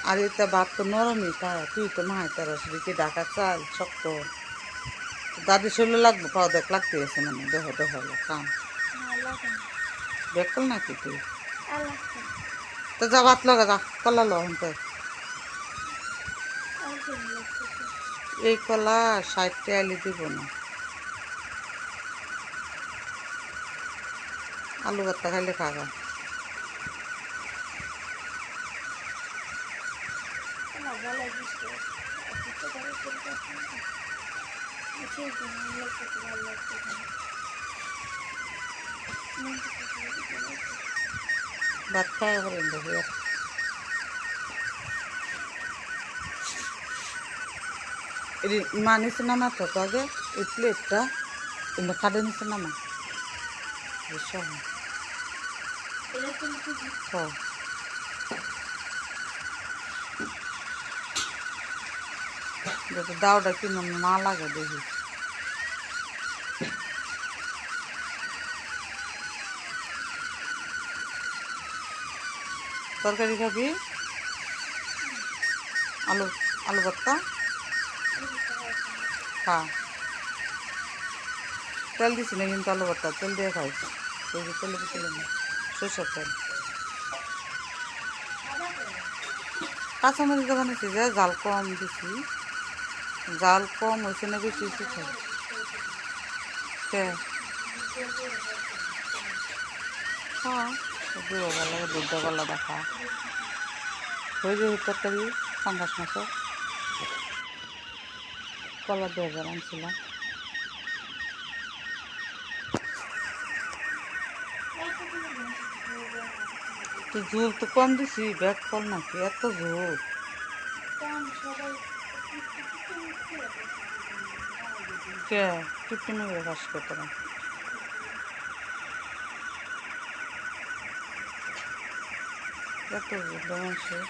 আর এটা ভাত তো নরমই খায়, তুই তো মাহাই তারস কি ঢাকা চাল শক্ত। দাদি শরীরে লাগবে, পাও দেখ লাগতে আছে মানে দেহ দেহ কাম বেকল নাকি তুই? তো যা ভাত লগা যা, কলা লো হতে। এই কলা 60 আলি দিব না। আলু ভর্তা খাইলে খাগা। ভাত খাওয়া করেন দেখি মা নিচে নামা তো আগে এই প্লেটটা কিন্তু খাটে নিচে নামা সব যাতে দাওটা কি মনে না লাগে দেখি। তরকারি খাবি? আলু আলু ভর্তা খা। তেল দিছি না কিন্তু আলু ভর্তা তেল দিয়ে খাই। ওই যে তেলে দিছিল না, সরষের তেল। কাঁচামরিচ বানিয়েছি যে জাল কম দিছি, জাল কম হয়েছে না বেশি হয়েছে খাই। হ্যাঁ দুধ ভালো লাগে, দুধ গলা দেখা হয়ে যায় তরকারি। পাঙ্গাস মাছের কলা দিয়ে আনছিলাম। তো ঝোল তো কম দিছি, ব্যাগ ফল নাকি এত ঝোল? কে টিপটি মেরে কাজ করতে না? এত ঝোল মানুষের